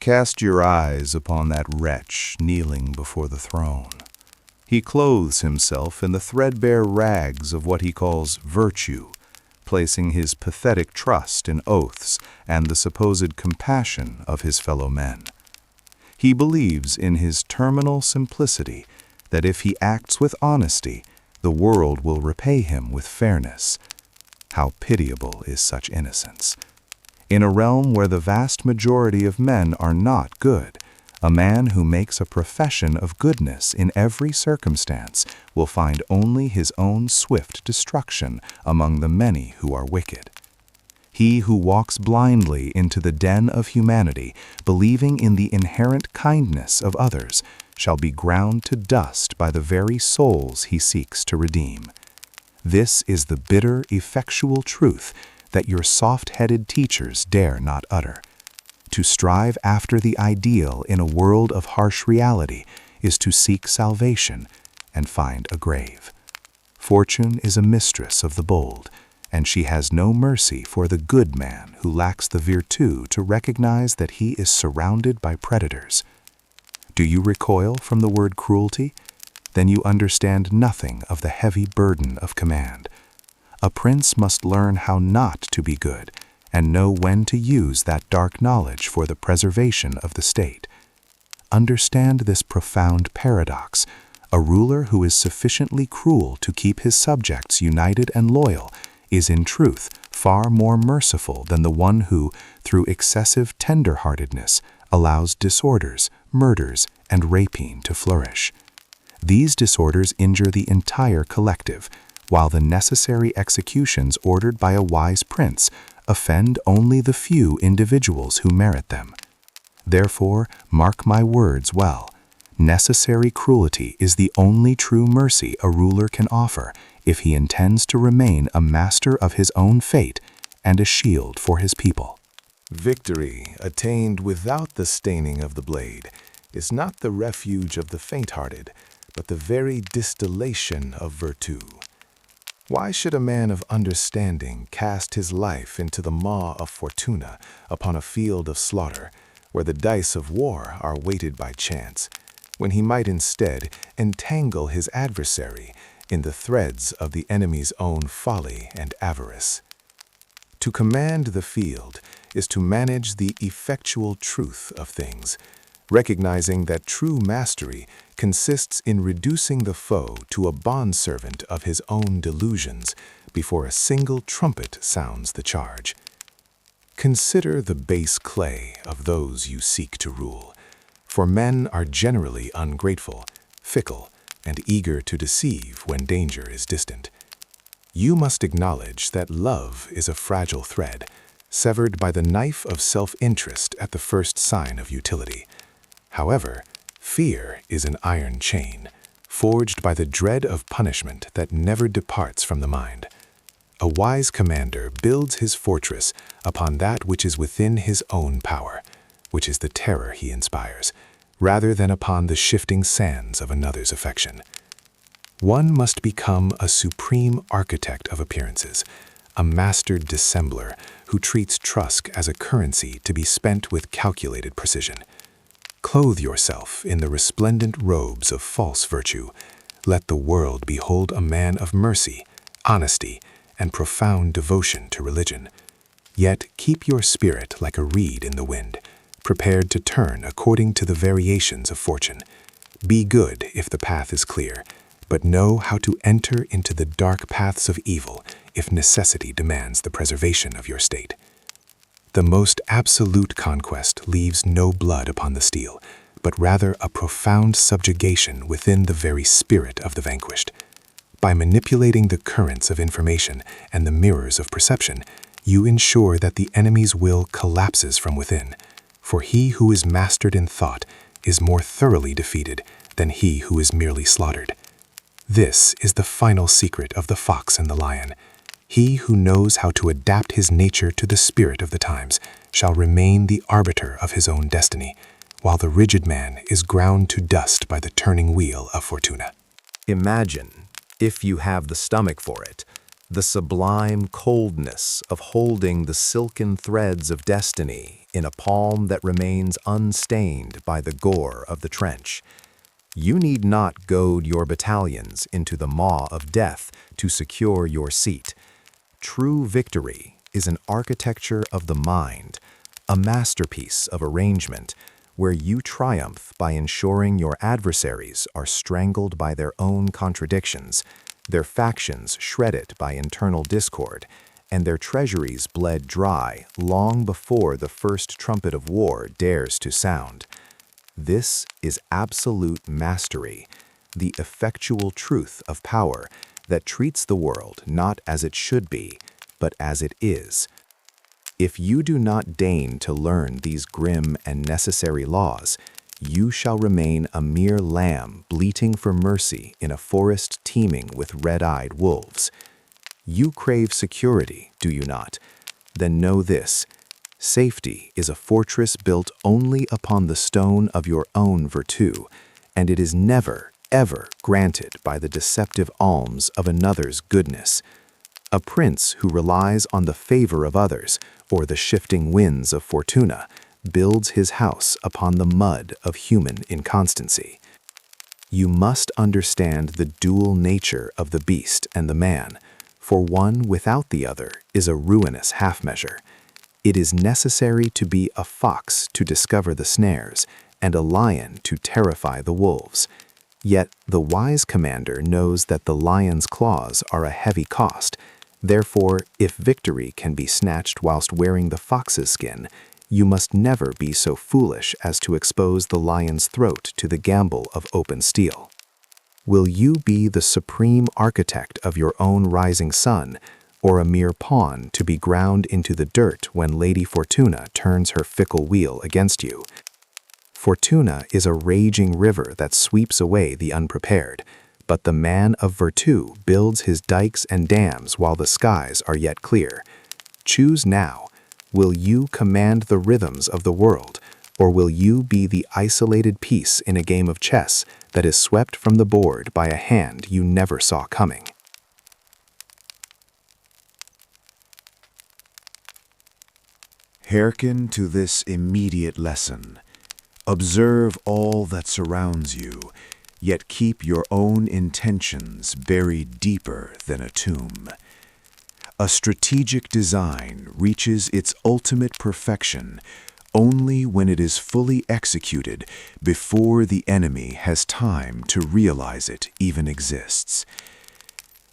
Cast your eyes upon that wretch kneeling before the throne. He clothes himself in the threadbare rags of what he calls virtue, placing his pathetic trust in oaths and the supposed compassion of his fellow men. He believes in his terminal simplicity that if he acts with honesty, the world will repay him with fairness. How pitiable is such innocence! In a realm where the vast majority of men are not good, a man who makes a profession of goodness in every circumstance will find only his own swift destruction among the many who are wicked. He who walks blindly into the den of humanity, believing in the inherent kindness of others, shall be ground to dust by the very souls he seeks to redeem. This is the bitter, effectual truth that your soft-headed teachers dare not utter. To strive after the ideal in a world of harsh reality is to seek salvation and find a grave. Fortune is a mistress of the bold, and she has no mercy for the good man who lacks the virtù to recognize that he is surrounded by predators. Do you recoil from the word cruelty? Then you understand nothing of the heavy burden of command. A prince must learn how not to be good, and know when to use that dark knowledge for the preservation of the state. Understand this profound paradox. A ruler who is sufficiently cruel to keep his subjects united and loyal is in truth far more merciful than the one who, through excessive tender-heartedness, allows disorders, murders, and rapine to flourish. These disorders injure the entire collective, while the necessary executions ordered by a wise prince offend only the few individuals who merit them. Therefore, mark my words well. Necessary cruelty is the only true mercy a ruler can offer if he intends to remain a master of his own fate and a shield for his people. Victory, attained without the staining of the blade, is not the refuge of the faint-hearted, but the very distillation of virtù. Why should a man of understanding cast his life into the maw of Fortuna upon a field of slaughter, where the dice of war are weighted by chance, when he might instead entangle his adversary in the threads of the enemy's own folly and avarice? To command the field is to manage the effectual truth of things, recognizing that true mastery consists in reducing the foe to a bondservant of his own delusions before a single trumpet sounds the charge. Consider the base clay of those you seek to rule, for men are generally ungrateful, fickle, and eager to deceive when danger is distant. You must acknowledge that love is a fragile thread, severed by the knife of self-interest at the first sign of utility. However, fear is an iron chain, forged by the dread of punishment that never departs from the mind. A wise commander builds his fortress upon that which is within his own power, which is the terror he inspires, rather than upon the shifting sands of another's affection. One must become a supreme architect of appearances, a master dissembler who treats trust as a currency to be spent with calculated precision. Clothe yourself in the resplendent robes of false virtue. Let the world behold a man of mercy, honesty, and profound devotion to religion. Yet keep your spirit like a reed in the wind, prepared to turn according to the variations of fortune. Be good if the path is clear, but know how to enter into the dark paths of evil if necessity demands the preservation of your state. The most absolute conquest leaves no blood upon the steel, but rather a profound subjugation within the very spirit of the vanquished. By manipulating the currents of information and the mirrors of perception, you ensure that the enemy's will collapses from within, for he who is mastered in thought is more thoroughly defeated than he who is merely slaughtered. This is the final secret of the fox and the lion. He who knows how to adapt his nature to the spirit of the times shall remain the arbiter of his own destiny, while the rigid man is ground to dust by the turning wheel of Fortuna. Imagine, if you have the stomach for it, the sublime coldness of holding the silken threads of destiny in a palm that remains unstained by the gore of the trench. You need not goad your battalions into the maw of death to secure your seat. True victory is an architecture of the mind, a masterpiece of arrangement, where you triumph by ensuring your adversaries are strangled by their own contradictions, their factions shredded by internal discord, and their treasuries bled dry long before the first trumpet of war dares to sound. This is absolute mastery, the effectual truth of power that treats the world not as it should be, but as it is. If you do not deign to learn these grim and necessary laws, you shall remain a mere lamb bleating for mercy in a forest teeming with red-eyed wolves. You crave security, do you not? Then know this: safety is a fortress built only upon the stone of your own virtue, and it is never, ever granted by the deceptive alms of another's goodness. A prince who relies on the favor of others, or the shifting winds of fortuna, builds his house upon the mud of human inconstancy. You must understand the dual nature of the beast and the man, for one without the other is a ruinous half-measure. It is necessary to be a fox to discover the snares, and a lion to terrify the wolves. Yet the wise commander knows that the lion's claws are a heavy cost. Therefore, if victory can be snatched whilst wearing the fox's skin, you must never be so foolish as to expose the lion's throat to the gamble of open steel. Will you be the supreme architect of your own rising sun, or a mere pawn to be ground into the dirt when Lady Fortuna turns her fickle wheel against you? Fortuna is a raging river that sweeps away the unprepared, but the man of virtue builds his dikes and dams while the skies are yet clear. Choose now. Will you command the rhythms of the world, or will you be the isolated piece in a game of chess that is swept from the board by a hand you never saw coming? Hearken to this immediate lesson. Observe all that surrounds you, yet keep your own intentions buried deeper than a tomb. A strategic design reaches its ultimate perfection only when it is fully executed before the enemy has time to realize it even exists.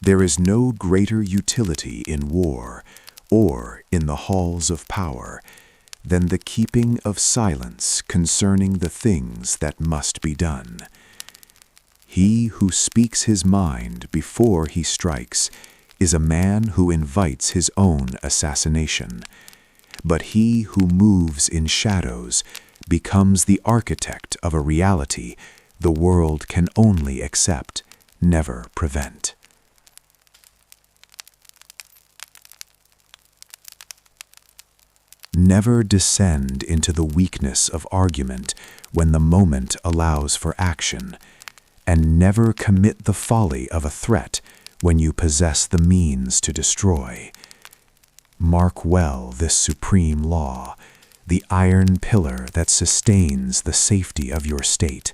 There is no greater utility in war or in the halls of power than the keeping of silence concerning the things that must be done. He who speaks his mind before he strikes is a man who invites his own assassination. But he who moves in shadows becomes the architect of a reality the world can only accept, never prevent. Never descend into the weakness of argument when the moment allows for action, and never commit the folly of a threat when you possess the means to destroy. Mark well this supreme law, the iron pillar that sustains the safety of your state.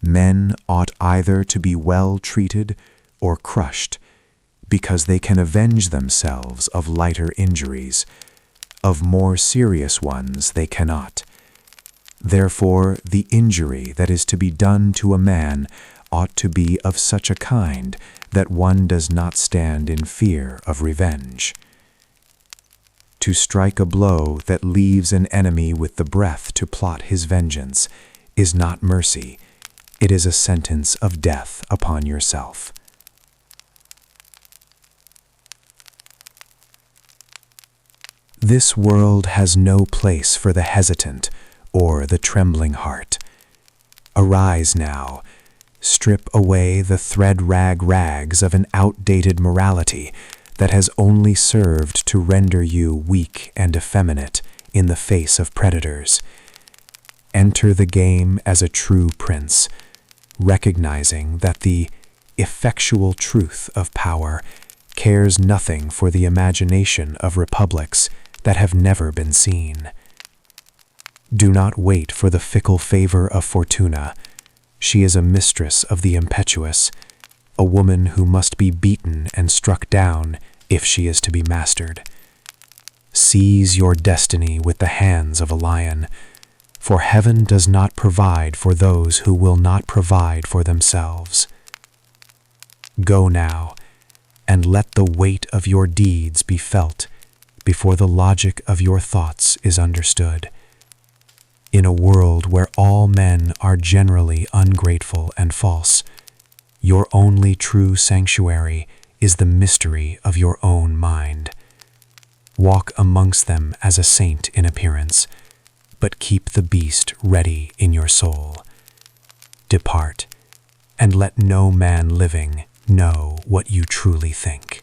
Men ought either to be well treated or crushed, because they can avenge themselves of lighter injuries. Of more serious ones they cannot. Therefore, the injury that is to be done to a man ought to be of such a kind that one does not stand in fear of revenge. To strike a blow that leaves an enemy with the breath to plot his vengeance is not mercy, it is a sentence of death upon yourself. This world has no place for the hesitant or the trembling heart. Arise now, strip away the thread-rag rags of an outdated morality that has only served to render you weak and effeminate in the face of predators. Enter the game as a true prince, recognizing that the effectual truth of power cares nothing for the imagination of republics that have never been seen. Do not wait for the fickle favor of Fortuna. She is a mistress of the impetuous, a woman who must be beaten and struck down if she is to be mastered. Seize your destiny with the hands of a lion, for heaven does not provide for those who will not provide for themselves. Go now, and let the weight of your deeds be felt before the logic of your thoughts is understood. In a world where all men are generally ungrateful and false, your only true sanctuary is the mystery of your own mind. Walk amongst them as a saint in appearance, but keep the beast ready in your soul. Depart, and let no man living know what you truly think.